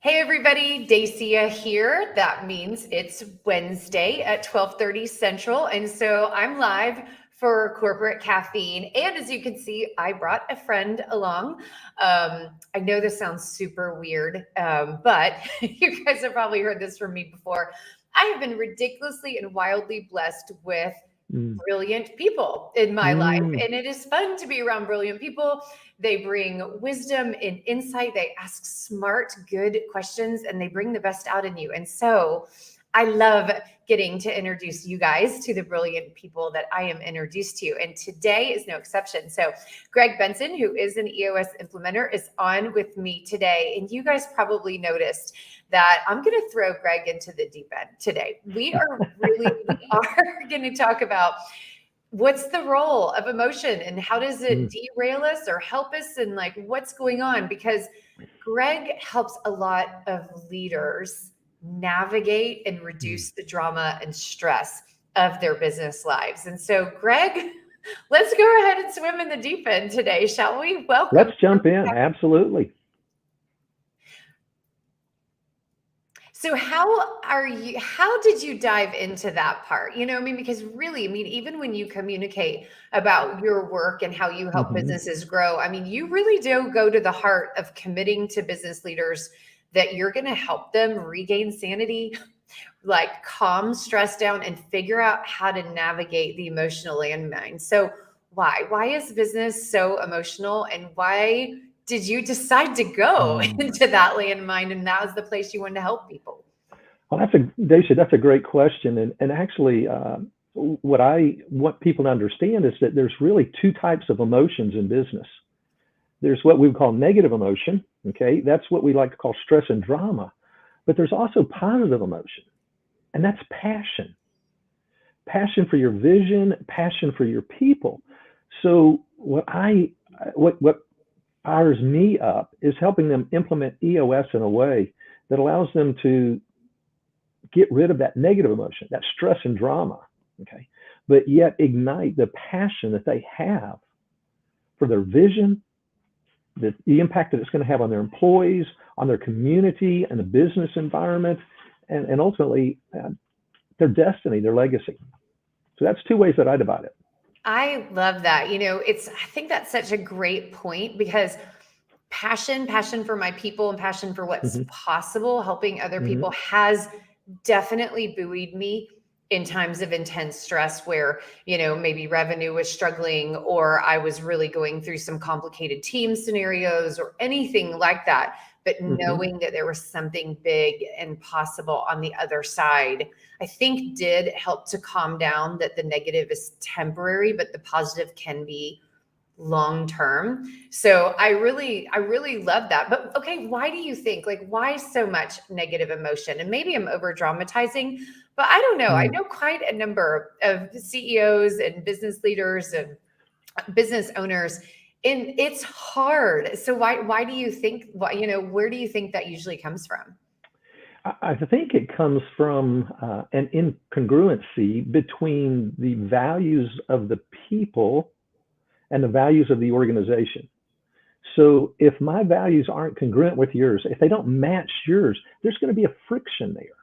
Hey everybody, Dacia here. That means it's Wednesday at 12:30 Central. And so I'm live for Corporate Caffeine. And as you can see, I brought a friend along. I know this sounds super weird, but you guys have probably heard this from me before. I have been ridiculously and wildly blessed with Mm. brilliant people in my life. Mm. And it is fun to be around brilliant people. They bring wisdom and insight. They ask smart, good questions, and they bring the best out in you. And so I love getting to introduce you guys to the brilliant people that I am introduced to. And today is no exception. So Greg Benson, who is an EOS implementer, is on with me today. And you guys probably noticed that I'm going to throw Greg into the deep end today. We are going to talk about what's the role of emotion and how does it derail us or help us, and like what's going on, because Greg helps a lot of leaders navigate and reduce the drama and stress of their business lives. And so Greg, let's go ahead and swim in the deep end today, shall we? Welcome. Let's jump in. Absolutely. So how did you dive into that part? Because really, even when you communicate about your work and how you help Mhm. businesses grow, you really do go to the heart of committing to business leaders that you're going to help them regain sanity, like calm stress down and figure out how to navigate the emotional landmine. So why is business so emotional, and why did you decide to go Mm. into that landmine and that was the place you wanted to help people? Well, Dacia, that's a great question. And actually, what I want people to understand is that there's really two types of emotions in business. There's what we would call negative emotion. Okay. That's what we like to call stress and drama. But there's also positive emotion, and that's passion for your vision, passion for your people. So what fires me up is helping them implement EOS in a way that allows them to get rid of that negative emotion, that stress and drama, okay, but yet ignite the passion that they have for their vision, the impact that it's going to have on their employees, on their community, and the business environment, and ultimately their destiny, their legacy. So that's two ways that I divide it. I love that. I think that's such a great point, because passion for my people and passion for what's Mm-hmm. possible, helping other Mm-hmm. people, has definitely buoyed me in times of intense stress where, maybe revenue was struggling, or I was really going through some complicated team scenarios or anything like that. But Mm-hmm. knowing that there was something big and possible on the other side, I think did help to calm down that the negative is temporary, but the positive can be long term. So I really love that. But okay, why do you think, like, why so much negative emotion? And maybe I'm over dramatizing, but I don't know. I Mm. know quite a number of CEOs and business leaders and business owners, and it's hard. So why do you think, where do you think that usually comes from? I think it comes from an incongruency between the values of the people and the values of the organization. So if my values aren't congruent with yours, if they don't match yours, there's going to be a friction there.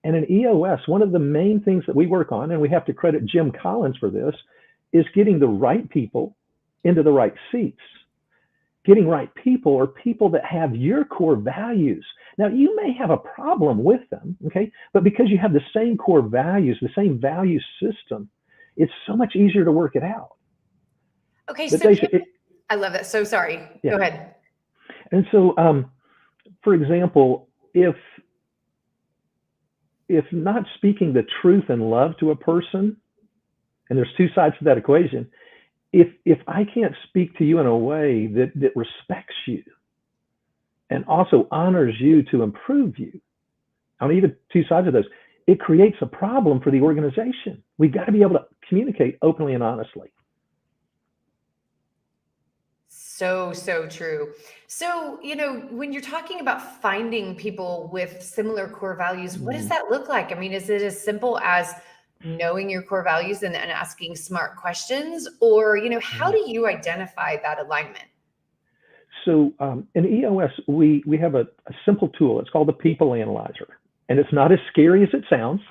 And in EOS, one of the main things that we work on, and we have to credit Jim Collins for this, is getting the right people into the right seats. Getting right people are people that have your core values. Now, you may have a problem with them, okay? But because you have the same core values, the same value system, it's so much easier to work it out. Okay, But so they, it, I love that. So sorry. yeah. Go ahead. And so, for example, if not speaking the truth and love to a person, and there's two sides to that equation, if I can't speak to you in a way that respects you and also honors you to improve you, on either two sides of those, it creates a problem for the organization. We've got to be able to communicate openly and honestly. So true. So, when you're talking about finding people with similar core values, what does Mm. that look like? Is it as simple as knowing your core values and asking smart questions? Or, how Mm. do you identify that alignment? So in EOS, we have a simple tool. It's called the People Analyzer. And it's not as scary as it sounds.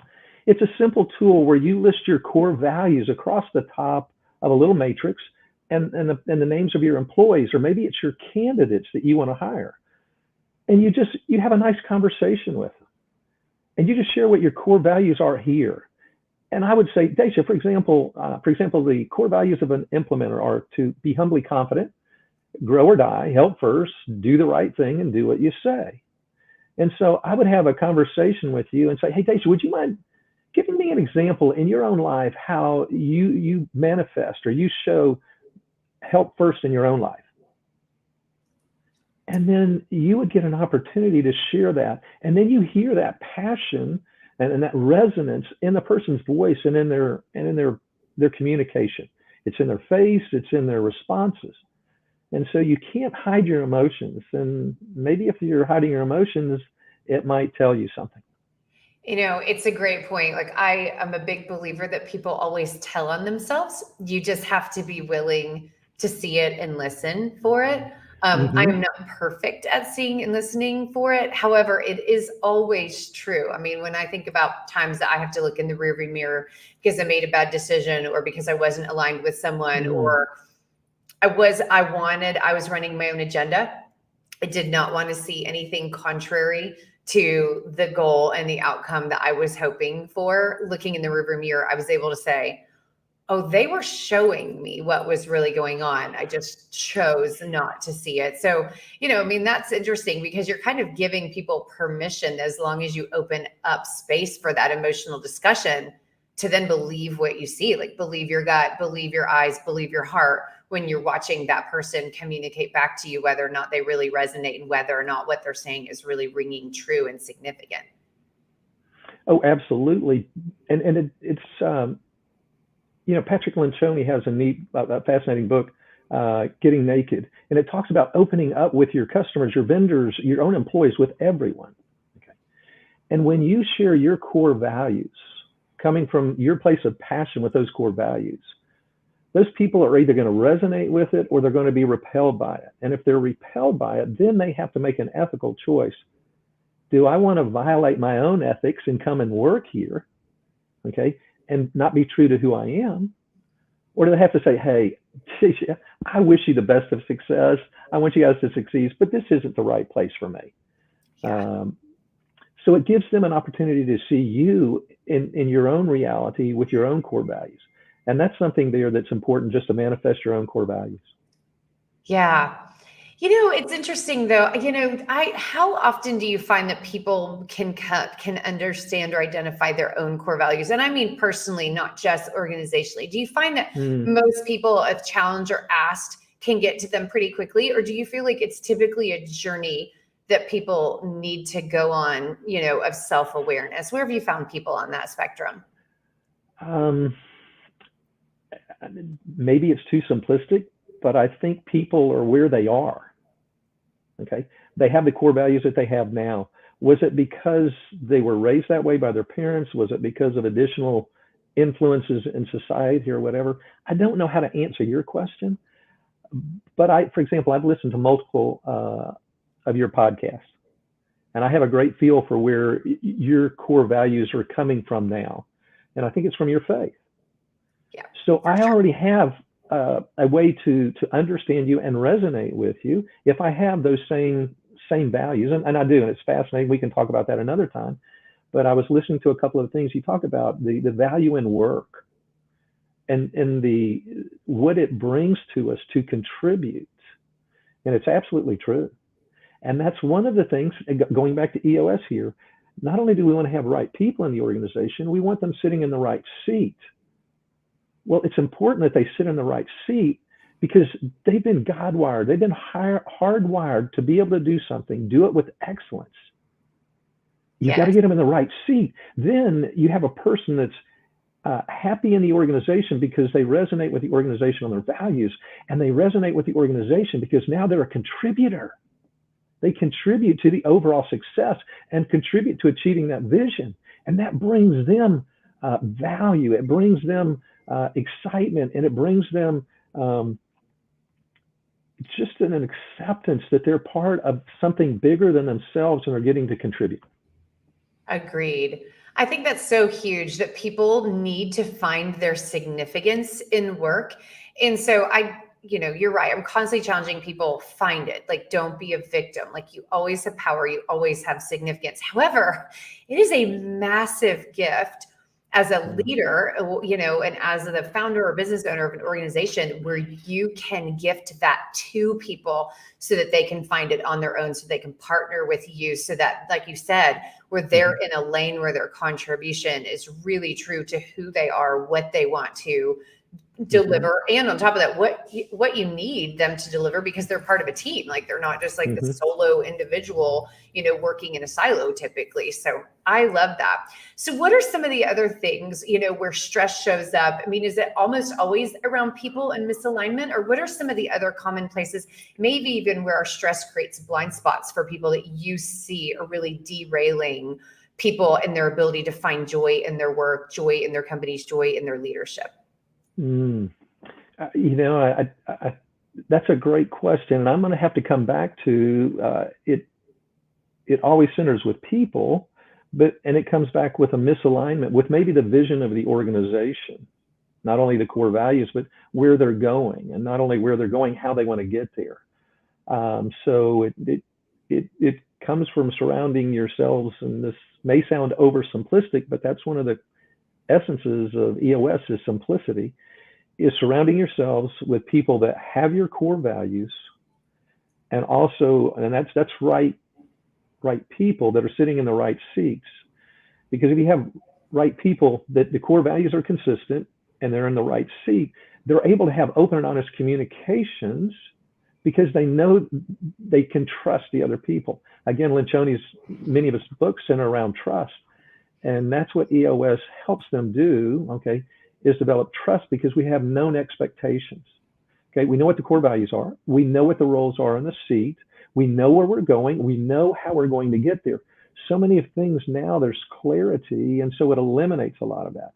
It's a simple tool where you list your core values across the top of a little matrix and the names of your employees, or maybe it's your candidates that you want to hire. And you have a nice conversation with them. And you just share what your core values are here. And I would say, Dacia, for example, the core values of an implementer are to be humbly confident, grow or die, help first, do the right thing, and do what you say. And so I would have a conversation with you and say, hey, Dacia, would you mind giving me an example in your own life how you manifest or you show help first in your own life? And then you would get an opportunity to share that. And then you hear that passion and that resonance in the person's voice and in their communication. It's in their face, it's in their responses. And so you can't hide your emotions. And maybe if you're hiding your emotions, it might tell you something. It's a great point. Like, I am a big believer that people always tell on themselves. You just have to be willing to see it and listen for it. I am not perfect at seeing and listening for it. However, it is always true. I mean, when I think about times that I have to look in the rearview mirror because I made a bad decision or because I wasn't aligned with someone or I was running my own agenda. I did not want to see anything contrary to the goal and the outcome that I was hoping for. Looking in the rearview mirror, I was able to say, oh, they were showing me what was really going on. I just chose not to see it. So, that's interesting because you're kind of giving people permission, as long as you open up space for that emotional discussion, to then believe what you see, like believe your gut, believe your eyes, believe your heart when you're watching that person communicate back to you, whether or not they really resonate and whether or not what they're saying is really ringing true and significant. Oh, absolutely. And it's Patrick Lencioni has a fascinating book, Getting Naked, and it talks about opening up with your customers, your vendors, your own employees, with everyone. Okay. And when you share your core values, coming from your place of passion with those core values, those people are either going to resonate with it or they're going to be repelled by it. And if they're repelled by it, then they have to make an ethical choice. Do I want to violate my own ethics and come and work here, okay, and not be true to who I am? Or do they have to say, hey, I wish you the best of success. I want you guys to succeed, but this isn't the right place for me. Yeah. So it gives them an opportunity to see you in your own reality with your own core values. And that's something there that's important, just to manifest your own core values. Yeah. It's interesting though. How often do you find that people can understand or identify their own core values? And I mean personally, not just organizationally. Do you find that most people, if challenged or asked, can get to them pretty quickly? Or do you feel like it's typically a journey that people need to go on, of self-awareness? Where have you found people on that spectrum? Maybe it's too simplistic, but I think people are where they are. Okay. They have the core values that they have now. Was it because they were raised that way by their parents? Was it because of additional influences in society or whatever? I don't know how to answer your question, but for example, I've listened to multiple of your podcasts, and I have a great feel for where your core values are coming from now. And I think it's from your faith. Yeah. So I already have a way to understand you and resonate with you if I have those same values, and I do, and it's fascinating. We can talk about that another time. But I was listening to a couple of things you talk about, the value in work and what it brings to us to contribute, and it's absolutely true. And that's one of the things, going back to EOS here. Not only do we want to have right people in the organization, we want them sitting in the right seat. Well, it's important that they sit in the right seat because they've been God-wired. They've been hardwired to be able to do something, do it with excellence. You've got to get them in the right seat. Then you have a person that's happy in the organization because they resonate with the organization on their values, and they resonate with the organization because now they're a contributor. They contribute to the overall success and contribute to achieving that vision. And that brings them value. It brings them excitement, and it brings them it's just an acceptance that they're part of something bigger than themselves and are getting to contribute. Agreed. I think that's so huge that people need to find their significance in work. And so you're right. I'm constantly challenging people, find it. Like, don't be a victim. Like, you always have power, you always have significance. However, it is a massive gift as a leader, and as the founder or business owner of an organization where you can gift that to people so that they can find it on their own, so they can partner with you, so that, like you said, where they're in a lane where their contribution is really true to who they are, what they want to deliver, and on top of that, what you need them to deliver, because they're part of a team. Like, they're not just like the solo individual, working in a silo typically. So I love that. So what are some of the other things, where stress shows up? I mean, is it almost always around people and misalignment, or what are some of the other common places, maybe even where our stress creates blind spots for people that you see are really derailing people in their ability to find joy in their work, joy in their companies, joy in their leadership? That's a great question, and I'm going to have to come back to it. It always centers with people, and it comes back with a misalignment with maybe the vision of the organization, not only the core values, but where they're going, and not only where they're going, how they want to get there. So it comes from surrounding yourselves, and this may sound oversimplistic, but that's one of the essences of EOS is simplicity, is surrounding yourselves with people that have your core values, and that's right people that are sitting in the right seats. Because if you have right people that the core values are consistent and they're in the right seat, they're able to have open and honest communications because they know they can trust the other people. Again, Lencioni's, many of his books center around trust. And that's what EOS helps them do, okay, is develop trust, because we have known expectations. Okay, we know what the core values are. We know what the roles are in the seat. We know where we're going. We know how we're going to get there. So many of things now, there's clarity, and so it eliminates a lot of that.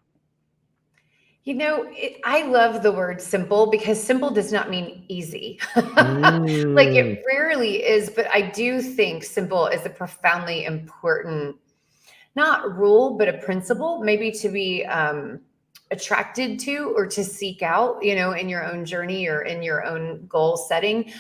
I love the word simple, because simple does not mean easy. Like, it rarely is, but I do think simple is a profoundly important, not rule, but a principle, maybe to be attracted to or to seek out, in your own journey or in your own goal setting.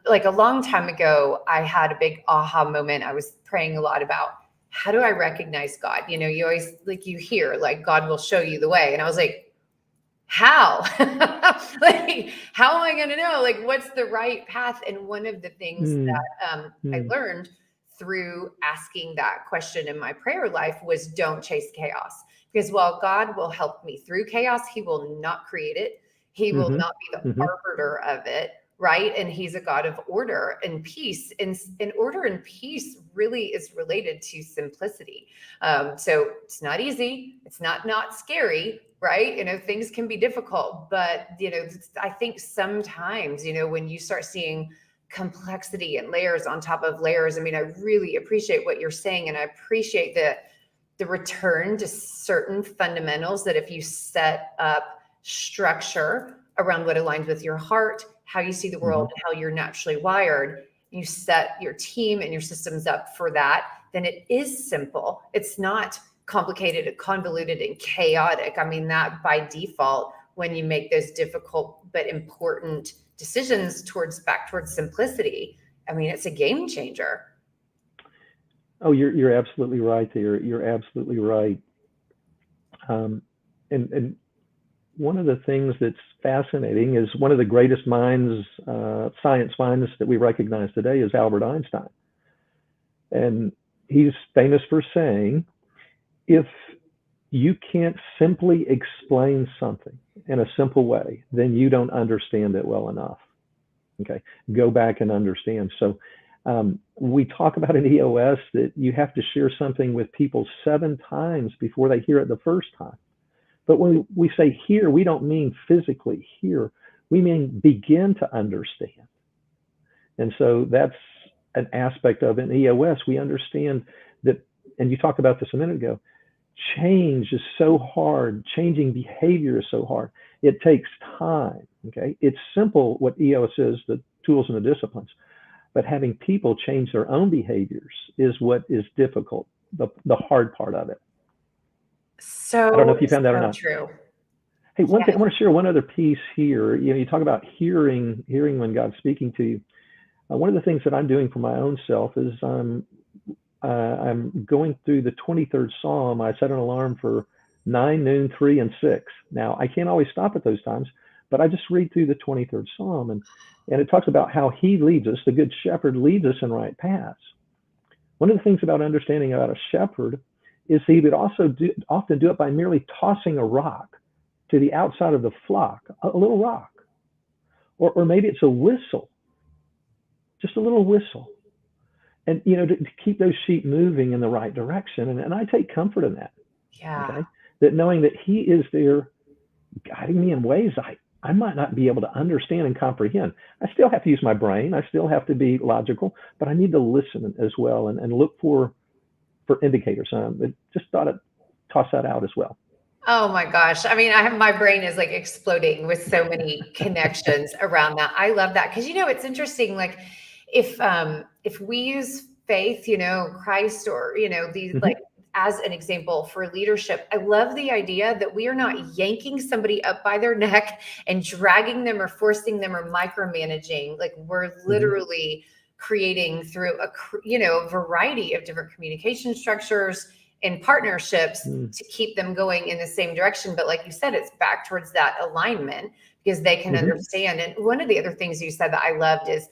Like, a long time ago, I had a big aha moment. I was praying a lot about, how do I recognize God? You always, like, you hear, like, God will show you the way. And I was like, how? Like, how am I going to know? Like, what's the right path? And one of the things that I learned through asking that question in my prayer life was, don't chase chaos. Because while God will help me through chaos, he will not create it. He will not be the arbiter of it, right? And he's a God of order and peace. And order and peace really is related to simplicity. So it's not easy. It's not scary, right? Things can be difficult, but, I think sometimes, when you start seeing complexity and layers on top of layers, I mean, I really appreciate what you're saying. And I appreciate the return to certain fundamentals, that if you set up structure around what aligns with your heart, how you see the world, and how you're naturally wired, you set your team and your systems up for that, then it is simple. It's not complicated and convoluted and chaotic. I mean, that by default, when you make those difficult but important decisions back towards simplicity, I mean, it's a game changer. Oh, you're absolutely right there. You're absolutely right. And one of the things that's fascinating is one of the greatest minds, science minds that we recognize today is Albert Einstein. And he's famous for saying, if you can't simply explain something in a simple way, then you don't understand it well enough. Okay, go back and understand. So we talk about in EOS that you have to share something with people 7 times before they hear it the first time. But when we say hear, we don't mean physically hear. We mean begin to understand. And so that's an aspect of it. In EOS, we understand that, and you talked about this a minute ago, change is so hard. Changing behavior is so hard. It takes time. Okay, it's simple what EOS is, the tools and the disciplines. But having people change their own behaviors is what is difficult, the hard part of it. I don't know So, if you found that or so not. true. Hey, one Yeah. thing I want to share one other piece here. You talk about hearing when God's speaking to you. One of the things that I'm doing for my own self is I'm going through the 23rd Psalm. I set an alarm for 9, noon, 3, and 6. Now, I can't always stop at those times, but I just read through the 23rd Psalm, and it talks about how he leads us. The good shepherd leads us in right paths. One of the things about understanding about a shepherd is he would also often do it by merely tossing a rock to the outside of the flock, a little rock. Or maybe it's a whistle, just a little whistle. And, to keep those sheep moving in the right direction. And I take comfort in that. Yeah. Okay. That knowing that he is there guiding me in ways I might not be able to understand and comprehend. I still have to use my brain. I still have to be logical, but I need to listen as well and look for indicators. Just thought I'd toss that out as well. Oh my gosh. I mean, my brain is like exploding with so many connections around that. I love that. Cause it's interesting. Like if we use faith, Christ or, these like as an example for leadership, I love the idea that we are not yanking somebody up by their neck and dragging them or forcing them or micromanaging. Like we're literally creating through a variety of different communication structures and partnerships to keep them going in the same direction. But like you said, it's back towards that alignment because they can understand. And one of the other things you said that I loved is,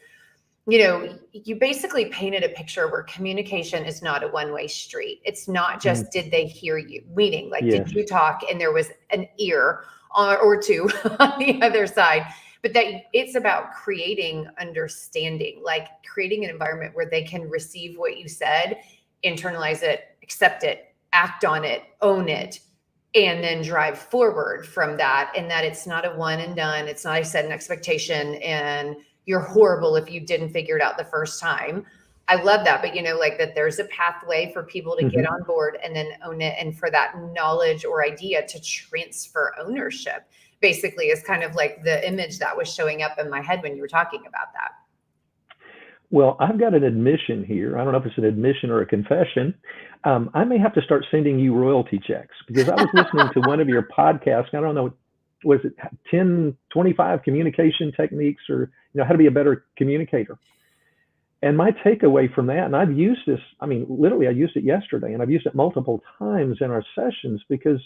you basically painted a picture where communication is not a one-way street. It's not just, did they hear you? Meaning like, did you talk and there was an ear or two on the other side? But that it's about creating understanding, like creating an environment where they can receive what you said, internalize it, accept it, act on it, own it, and then drive forward from that. And that it's not a one and done. It's not, I set an expectation and you're horrible if you didn't figure it out the first time. I love that. But, like that there's a pathway for people to get on board and then own it. And for that knowledge or idea to transfer ownership basically is kind of like the image that was showing up in my head when you were talking about that. Well, I've got an admission here. I don't know if it's an admission or a confession. I may have to start sending you royalty checks because I was listening to one of your podcasts. I don't know, was it 10, 25 communication techniques or, how to be a better communicator? And my takeaway from that, and I've used this, literally I used it yesterday and I've used it multiple times in our sessions because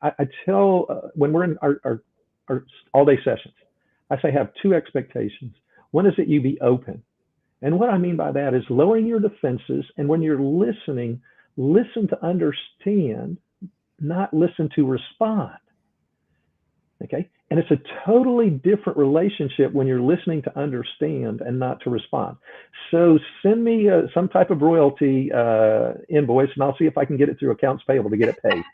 I tell when we're in our all-day sessions, I say have two expectations. One is that you be open. And what I mean by that is lowering your defenses. And when you're listening, listen to understand, not listen to respond. Okay. And it's a totally different relationship when you're listening to understand and not to respond. So send me some type of royalty invoice and I'll see if I can get it through accounts payable to get it paid.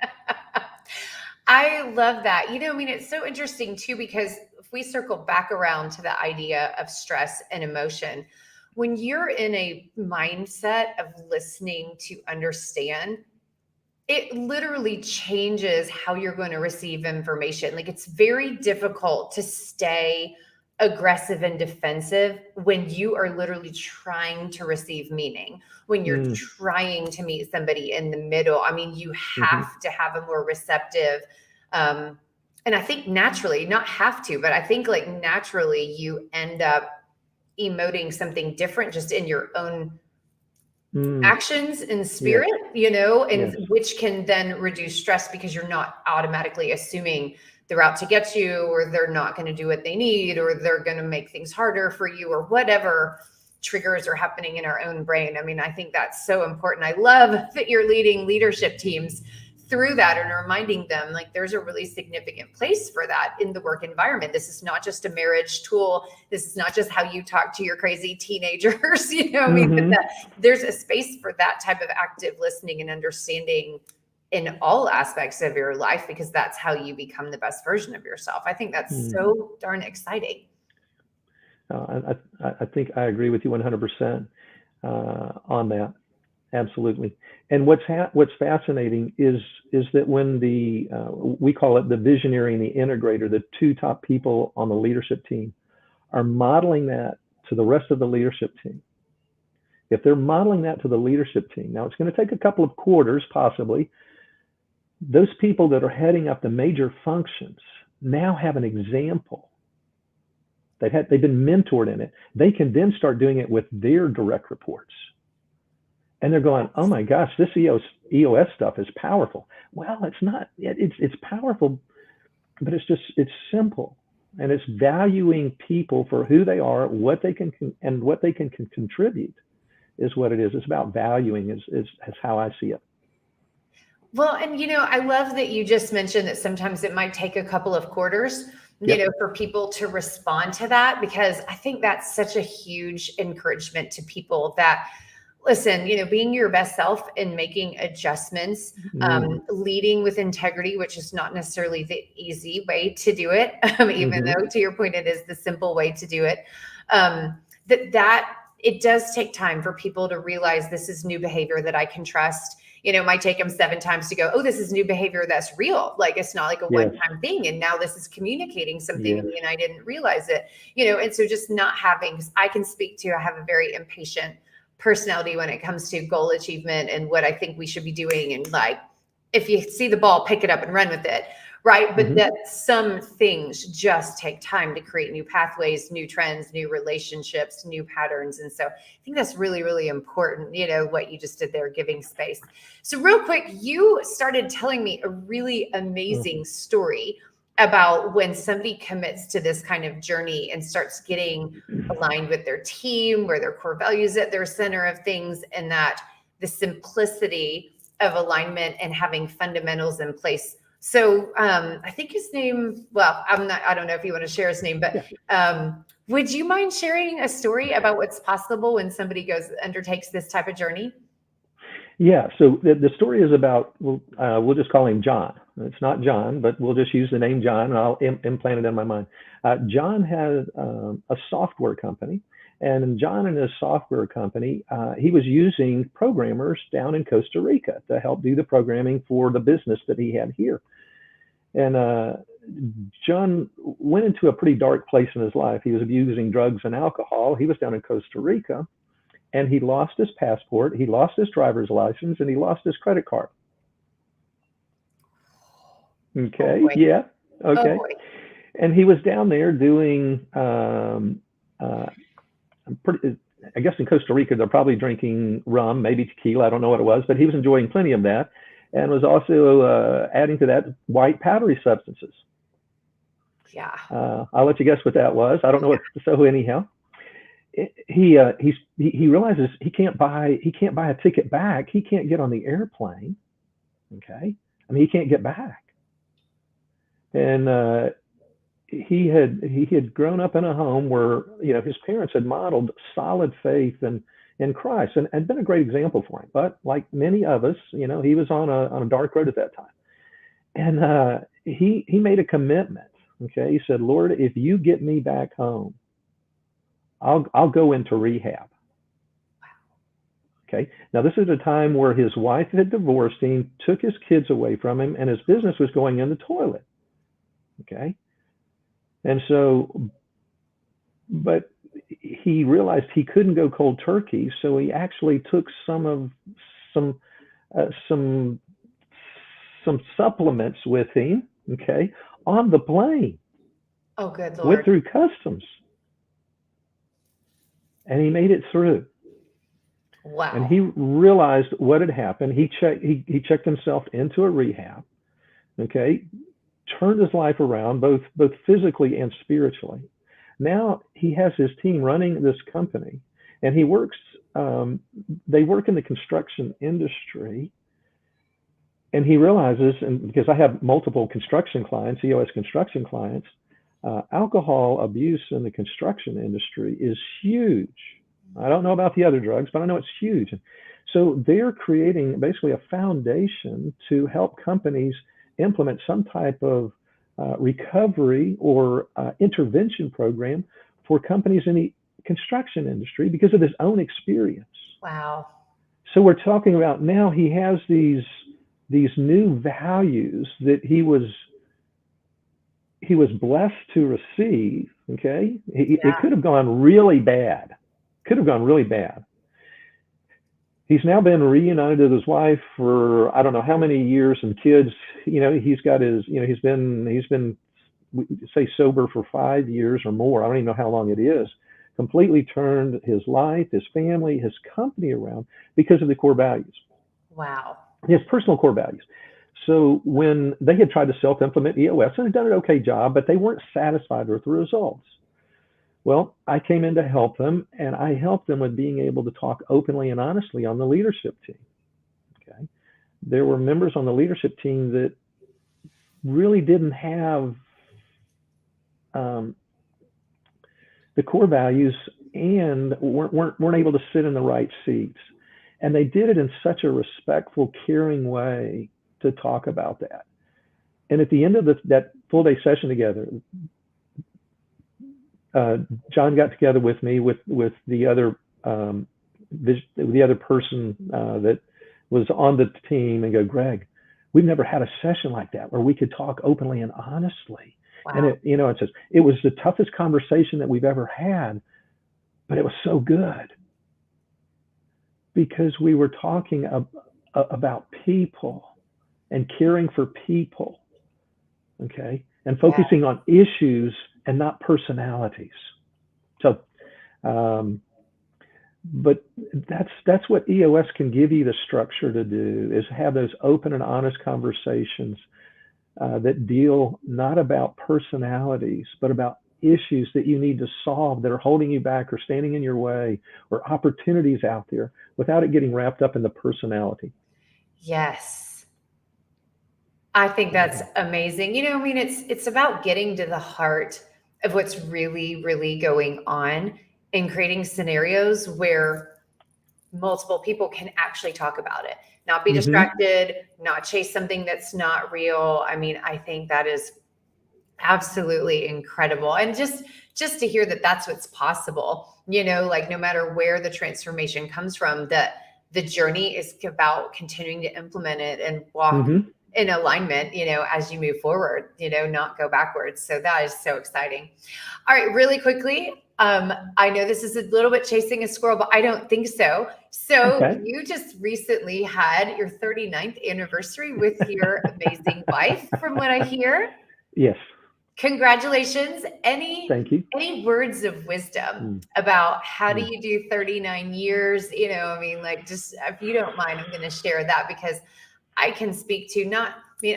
I love that. It's so interesting too, because if we circle back around to the idea of stress and emotion, when you're in a mindset of listening to understand, it literally changes how you're going to receive information. Like it's very difficult to stay aggressive and defensive when you are literally trying to receive meaning, when you're trying to meet somebody in the middle. You have to have a more receptive, and I think naturally, not have to, but I think like naturally you end up emoting something different just in your own actions and spirit, which can then reduce stress because you're not automatically assuming they're out to get you or they're not going to do what they need or they're going to make things harder for you or whatever triggers are happening in our own brain. I think that's so important. I love that you're leading leadership teams through that and reminding them like there's a really significant place for that in the work environment. This is not just a marriage tool. This is not just how you talk to your crazy teenagers, but there's a space for that type of active listening and understanding in all aspects of your life, because that's how you become the best version of yourself. I think that's so darn exciting. I think I agree with you 100% on that. Absolutely. And what's fascinating is that when we call it the visionary and the integrator, the two top people on the leadership team, are modeling that to the rest of the leadership team, if they're modeling that to the leadership team, now it's going to take a couple of quarters possibly, those people that are heading up the major functions now have an example. They've been mentored in it. They can then start doing it with their direct reports. And they're going, oh my gosh, this EOS stuff is powerful. Well, it's not. It's powerful, but it's simple. And it's valuing people for who they are, what they can contribute is what it is. It's about valuing is how I see it. Well, and I love that you just mentioned that sometimes it might take a couple of quarters, for people to respond to that, because I think that's such a huge encouragement to people that, listen, being your best self and making adjustments, leading with integrity, which is not necessarily the easy way to do it, even though, to your point, it is the simple way to do it. That it does take time for people to realize this is new behavior that I can trust. It might take them 7 times to go, oh, this is new behavior that's real. Like, it's not like a one-time thing. And now this is communicating something to me and I didn't realize it, and so just not having, I can speak to, I have a very impatient personality when it comes to goal achievement and what I think we should be doing. And like, if you see the ball, pick it up and run with it. Right. But that some things just take time to create new pathways, new trends, new relationships, new patterns. And so I think that's really, really important, what you just did there, giving space. So real quick, you started telling me a really amazing story about when somebody commits to this kind of journey and starts getting aligned with their team, where their core values at their center of things, and that the simplicity of alignment and having fundamentals in place. So I think his name, well, I don't know if you want to share his name, but would you mind sharing a story about what's possible when somebody undertakes this type of journey? Yeah. So the story is about, we'll just call him John. It's not John, but we'll just use the name John, and I'll implant it in my mind. John had a software company, and John and his software company, he was using programmers down in Costa Rica to help do the programming for the business that he had here. And John went into a pretty dark place in his life. He was abusing drugs and alcohol. He was down in Costa Rica, and he lost his passport, he lost his driver's license, and he lost his credit card. Okay. Yeah. Okay. And he was down there doing, I guess in Costa Rica, they're probably drinking rum, maybe tequila. I don't know what it was, but he was enjoying plenty of that, and was also adding to that white powdery substances. Yeah. I'll let you guess what that was. I don't know what. So anyhow, he realizes he can't buy a ticket back. He can't get on the airplane. Okay. I mean, he can't get back. And he had grown up in a home where his parents had modeled solid faith in Christ and been a great example for him. But like many of us, he was on a dark road at that time, and he made a commitment. Okay, he said, Lord, if you get me back home, I'll go into rehab. Okay, now this is a time where his wife had divorced him, took his kids away from him, and his business was going in the toilet. Okay. And so, but he realized he couldn't go cold turkey, so he actually took some supplements with him, okay, on the plane. Oh, good Lord. Went through customs, and he made it through. Wow. And he realized what had happened. He checked himself into a rehab, okay, turned his life around, both physically and spiritually. Now he has his team running this company, and he works. They work in the construction industry, and he realizes, and because I have multiple construction clients, EOS construction clients, alcohol abuse in the construction industry is huge. I don't know about the other drugs, but I know it's huge. So they're creating basically a foundation to help companies implement some type of recovery or intervention program for companies in the construction industry because of his own experience. Wow. So we're talking about now he has these new values that he was he was blessed to receive. Okay, it Yeah. could have gone really bad. Could have gone really bad. He's now been reunited with his wife for I don't know how many years and kids. He's got his. He's been say sober for 5 years or more. I don't even know how long it is. Completely turned his life, his family, his company around because of the core values. Wow. His personal core values. So when they had tried to self-implement EOS and had done an okay job, but they weren't satisfied with the results. Well, I came in to help them, and I helped them with being able to talk openly and honestly on the leadership team. Okay, there were members on the leadership team that really didn't have the core values and weren't able to sit in the right seats. And they did it in such a respectful, caring way to talk about that. And at the end of that full day session together, John got together with me with the other person that was on the team and go, Greg, we've never had a session like that where we could talk openly and honestly. Wow. And it says it was the toughest conversation that we've ever had, but it was so good because we were talking about people and caring for people, okay, and focusing on issues and not personalities. So, but that's what EOS can give you the structure to do, is have those open and honest conversations that deal not about personalities, but about issues that you need to solve that are holding you back or standing in your way, or opportunities out there, without it getting wrapped up in the personality. Yes. I think that's amazing. It's about getting to the heart of what's really, really going on and creating scenarios where multiple people can actually talk about it, not be distracted, not chase something that's not real. I think that is absolutely incredible. And just to hear that that's what's possible, like no matter where the transformation comes from, that the journey is about continuing to implement it and walk in alignment, as you move forward, not go backwards. So that is so exciting. All right, really quickly. I know this is a little bit chasing a squirrel, but I don't think so. So You just recently had your 39th anniversary with your amazing wife, from what I hear. Yes. Congratulations. Thank you. Any words of wisdom about how do you do 39 years? Just if you don't mind, I'm going to share that because I can speak to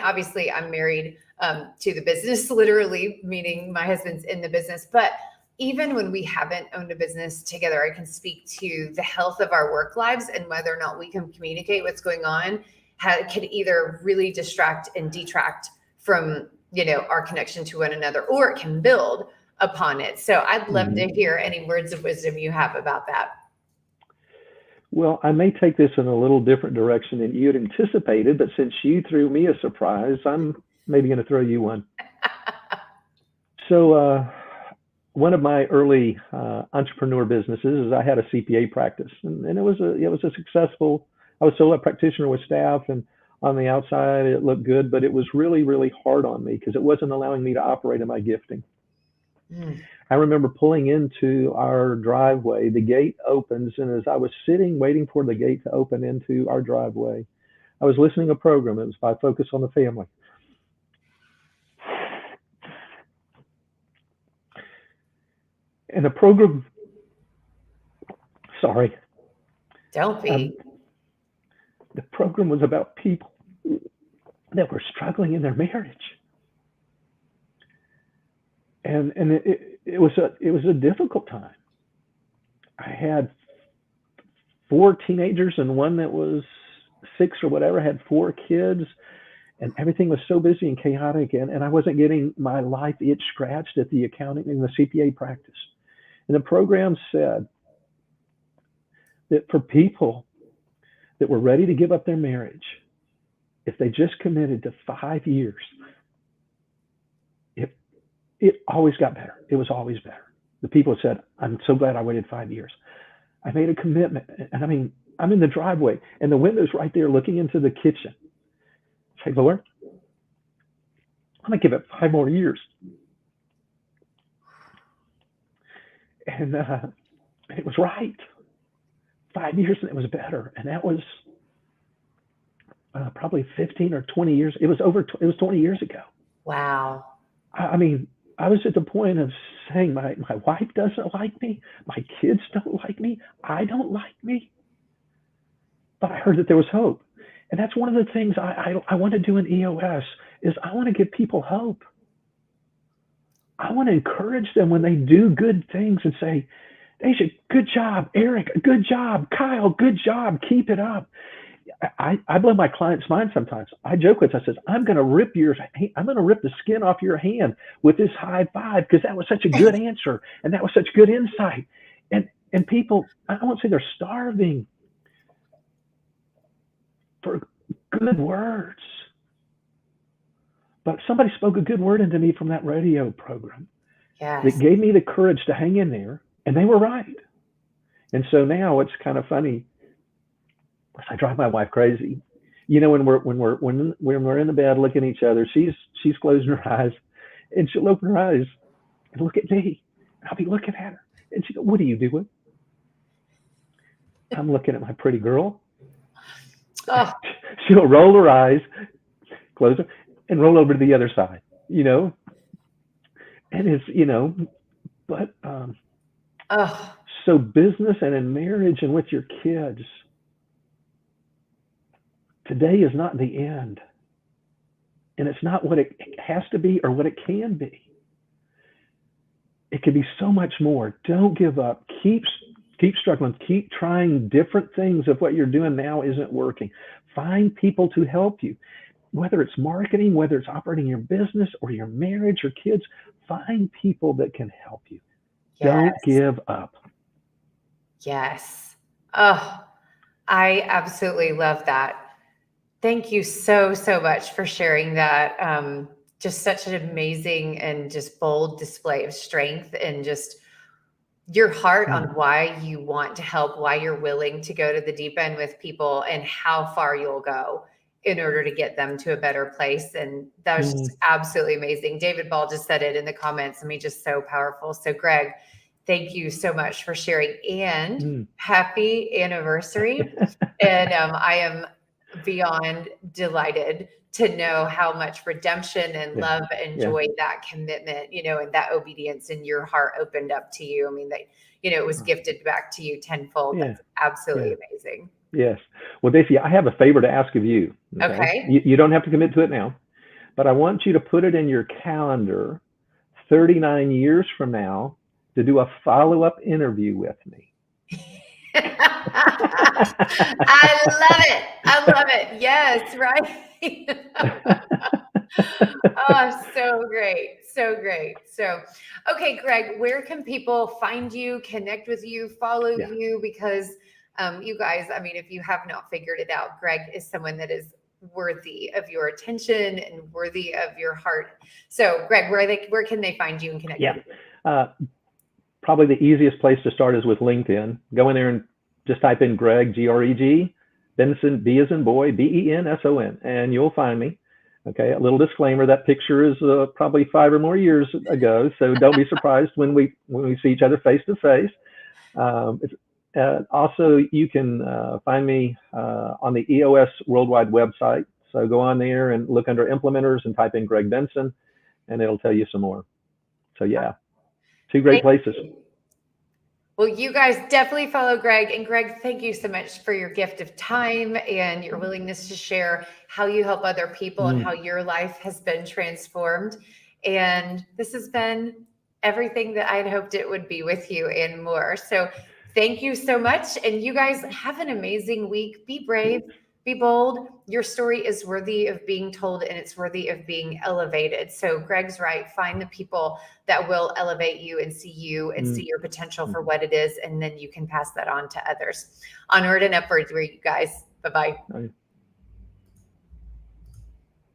obviously I'm married to the business, literally, meaning my husband's in the business, but even when we haven't owned a business together, I can speak to the health of our work lives and whether or not we can communicate what's going on, could either really distract and detract from, our connection to one another, or it can build upon it. So I'd love to hear any words of wisdom you have about that. Well, I may take this in a little different direction than you had anticipated, but since you threw me a surprise, I'm maybe going to throw you one. So one of my early entrepreneur businesses is I had a CPA practice, and it was a successful. I was solo practitioner with staff, and on the outside it looked good, but it was really, really hard on me because it wasn't allowing me to operate in my gifting. I remember pulling into our driveway, the gate opens, and as I was sitting waiting for the gate to open into our driveway, I was listening to a program. It was by Focus on the Family. And the program, sorry. Don't be. The program was about people that were struggling in their marriage. And it was a difficult time. I had 4 teenagers and one that was 6 or whatever, had 4 kids, and everything was so busy and chaotic, and I wasn't getting my life itch scratched at the accounting and the CPA practice. And the program said that for people that were ready to give up their marriage, if they just committed to 5 years, it always got better. It was always better. The people said, I'm so glad I waited 5 years. I made a commitment. And I'm in the driveway and the window's right there looking into the kitchen. Say, Lord, I'm going to give it 5 more years. And it was right. 5 years and it was better. And that was probably 15 or 20 years. It was 20 years ago. Wow. I mean, I was at the point of saying, my wife doesn't like me. My kids don't like me. I don't like me. But I heard that there was hope. And that's one of the things I want to do in EOS is I want to give people hope. I want to encourage them when they do good things and say, Deja, good job. Eric, good job. Kyle, good job. Keep it up. I blow my clients' mind sometimes. I joke with them. I says, I'm going to rip the skin off your hand with this high five because that was such a good answer and that was such good insight. And people, I won't say they're starving for good words, but somebody spoke a good word into me from that radio program that gave me the courage to hang in there, and they were right. And so now it's kind of funny. I drive my wife crazy. You know, when we're in the bed looking at each other, she's closing her eyes, and she'll open her eyes and look at me, and I'll be looking at her, and she go, "What are you doing?" I'm looking at my pretty girl. Oh. She'll roll her eyes, close them, and roll over to the other side. You know, and it's but so business and in marriage and with your kids. Today is not the end, and it's not what it has to be or what it can be. It can be so much more. Don't give up. Keep struggling. Keep trying different things if what you're doing now isn't working. Find people to help you, whether it's marketing, whether it's operating your business or your marriage or kids. Find people that can help you. Yes. Don't give up. Yes. Oh, I absolutely love that. Thank you so much for sharing that. Just such an amazing and just bold display of strength and just your heart on why you want to help, why you're willing to go to the deep end with people and how far you'll go in order to get them to a better place. And that was just absolutely amazing. David Ball just said it in the comments. I mean, just so powerful. So Greg, thank you so much for sharing and happy anniversary. And I am beyond delighted to know how much redemption and love and joy that commitment, and that obedience in your heart opened up to you. I mean, that, it was gifted back to you tenfold. That's absolutely amazing. Yes. Well, Daisy, I have a favor to ask of you. Okay. You don't have to commit to it now, but I want you to put it in your calendar 39 years from now to do a follow-up interview with me. I love it. Yes, right. Oh, so great. So, okay, Greg, where can people find you, connect with you, follow you? Because you guys, I mean, if you have not figured it out, Greg is someone that is worthy of your attention and worthy of your heart. So, Greg, where can they find you and connect with you? Probably the easiest place to start is with LinkedIn. Go in there and just type in Greg, Greg, Benson, B as in boy, Benson, and you'll find me. Okay, a little disclaimer, that picture is probably 5 or more years ago, so don't be surprised when we see each other face to face. Also, you can find me on the EOS Worldwide website. So go on there and look under implementers and type in Greg Benson, and it'll tell you some more. So yeah, 2 great places. Well, you guys definitely follow Greg. And Greg, thank you so much for your gift of time and your willingness to share how you help other people and how your life has been transformed. And this has been everything that I had hoped it would be with you and more. So thank you so much. And you guys have an amazing week. Be brave. Be bold. Your story is worthy of being told and it's worthy of being elevated. So Greg's right. Find the people that will elevate you and see your potential for what it is. And then you can pass that on to others. Onward and upward, you guys. Bye-bye.